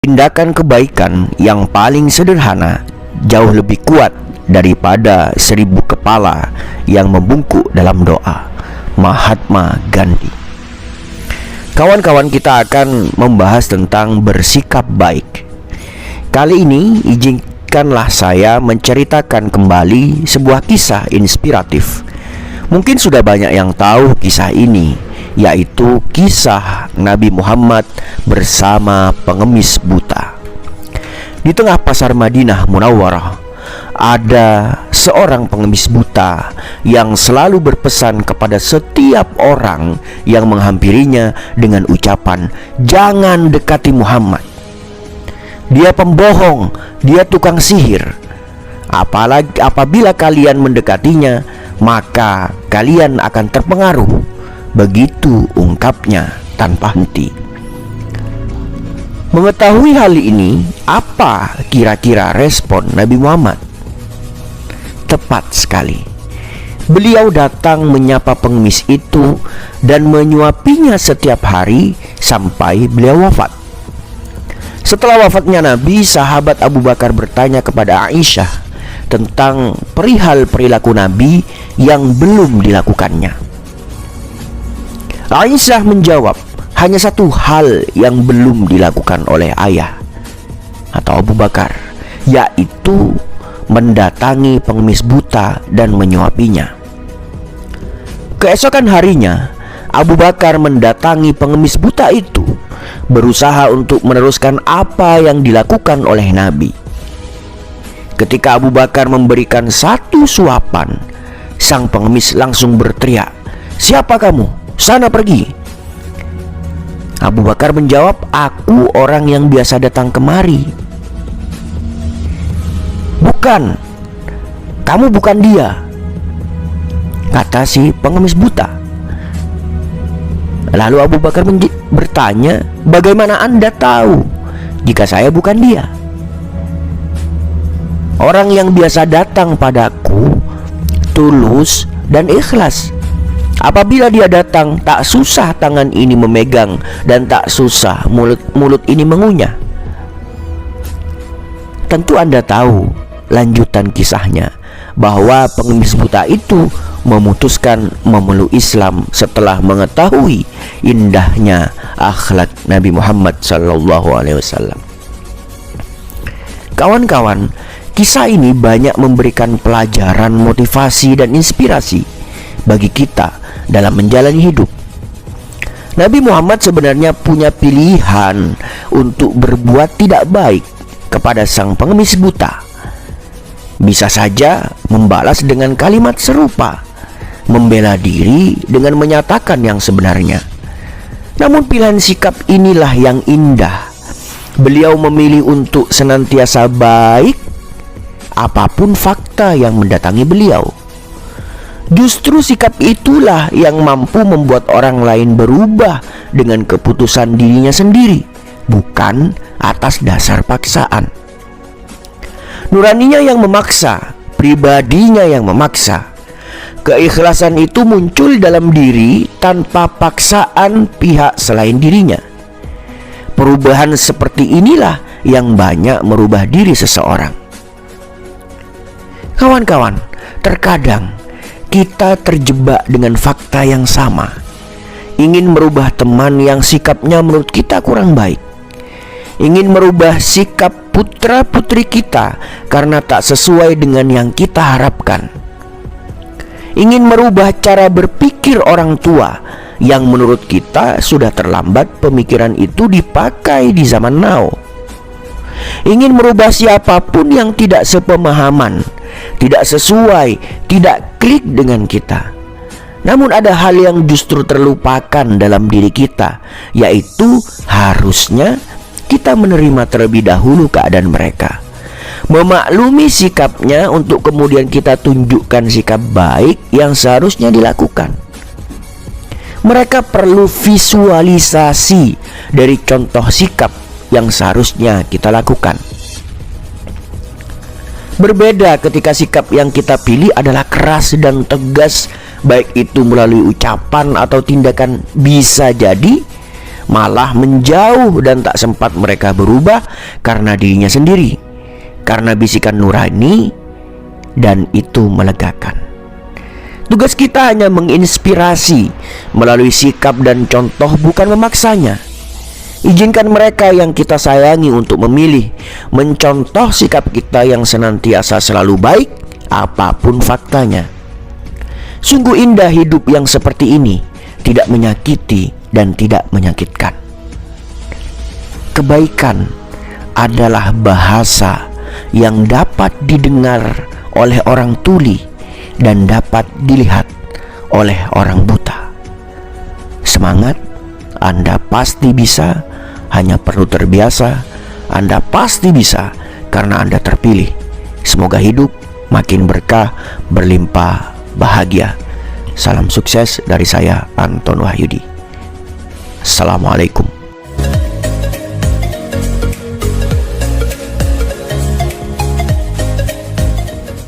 Tindakan kebaikan yang paling sederhana jauh lebih kuat daripada 1000 kepala yang membungkuk dalam doa. Mahatma Gandhi. Kawan-kawan, kita akan membahas tentang bersikap baik. Kali ini izinkanlah saya menceritakan kembali sebuah kisah inspiratif. Mungkin sudah banyak yang tahu kisah ini, yaitu kisah Nabi Muhammad bersama pengemis buta. Di tengah pasar Madinah Munawwarah ada seorang pengemis buta yang selalu berpesan kepada setiap orang yang menghampirinya dengan ucapan, "Jangan dekati Muhammad. Dia pembohong, dia tukang sihir. Apalagi apabila kalian mendekatinya, maka kalian akan terpengaruh." Begitu ungkapnya tanpa henti. Mengetahui hal ini, apa kira-kira respon Nabi Muhammad? Tepat sekali. Beliau datang menyapa pengemis itu dan menyuapinya setiap hari sampai beliau wafat. Setelah wafatnya Nabi, sahabat Abu Bakar bertanya kepada Aisyah tentang perihal perilaku Nabi yang belum dilakukannya. Aisyah menjawab, hanya satu hal yang belum dilakukan oleh ayah atau Abu Bakar, yaitu mendatangi pengemis buta dan menyuapinya. Keesokan harinya, Abu Bakar mendatangi pengemis buta itu, berusaha untuk meneruskan apa yang dilakukan oleh Nabi. Ketika Abu Bakar memberikan satu suapan, sang pengemis langsung berteriak, "Siapa kamu? Sana pergi." Abu Bakar menjawab, "Aku orang yang biasa datang kemari." "Bukan, kamu bukan dia," kata si pengemis buta. Lalu Abu Bakar bertanya, "Bagaimana Anda tahu jika saya bukan dia?" "Orang yang biasa datang padaku tulus dan ikhlas. Apabila dia datang, tak susah tangan ini memegang dan tak susah mulut ini mengunyah." Tentu Anda tahu lanjutan kisahnya, bahwa pengemis buta itu memutuskan memeluk Islam setelah mengetahui indahnya akhlak Nabi Muhammad SAW. Kawan-kawan, kisah ini banyak memberikan pelajaran, motivasi, dan inspirasi bagi kita dalam menjalani hidup. Nabi Muhammad sebenarnya punya pilihan untuk berbuat tidak baik kepada sang pengemis buta. Bisa saja membalas dengan kalimat serupa, membela diri dengan menyatakan yang sebenarnya. Namun pilihan sikap inilah yang indah. Beliau memilih untuk senantiasa baik apapun fakta yang mendatangi beliau. Justru sikap itulah yang mampu membuat orang lain berubah dengan keputusan dirinya sendiri, bukan atas dasar paksaan. Nuraninya yang memaksa, pribadinya yang memaksa. Keikhlasan itu muncul dalam diri tanpa paksaan pihak selain dirinya. Perubahan seperti inilah yang banyak merubah diri seseorang. Kawan-kawan, terkadang kita terjebak dengan fakta yang sama, ingin merubah teman yang sikapnya menurut kita kurang baik, ingin merubah sikap putra-putri kita karena tak sesuai dengan yang kita harapkan, ingin merubah cara berpikir orang tua yang menurut kita sudah terlambat pemikiran itu dipakai di zaman now, ingin merubah siapapun yang tidak sepemahaman, tidak sesuai, tidak klik dengan kita. Namun ada hal yang justru terlupakan dalam diri kita, yaitu harusnya kita menerima terlebih dahulu keadaan mereka, memaklumi sikapnya untuk kemudian kita tunjukkan sikap baik yang seharusnya dilakukan. Mereka perlu visualisasi dari contoh sikap yang seharusnya kita lakukan. Berbeda ketika sikap yang kita pilih adalah keras dan tegas, baik itu melalui ucapan atau tindakan. Bisa jadi malah menjauh dan tak sempat mereka berubah karena dirinya sendiri, karena bisikan nurani, dan itu melegakan. Tugas kita hanya menginspirasi melalui sikap dan contoh, bukan memaksanya. Izinkan mereka yang kita sayangi untuk memilih, mencontoh sikap kita yang senantiasa selalu baik, apapun faktanya. Sungguh indah hidup yang seperti ini, tidak menyakiti dan tidak menyakitkan. Kebaikan adalah bahasa yang dapat didengar oleh orang tuli dan dapat dilihat oleh orang buta. Semangat, Anda pasti bisa, hanya perlu terbiasa. Anda pasti bisa karena Anda terpilih. Semoga hidup makin berkah, berlimpah, bahagia. Salam sukses dari saya, Anton Wahyudi. Assalamualaikum.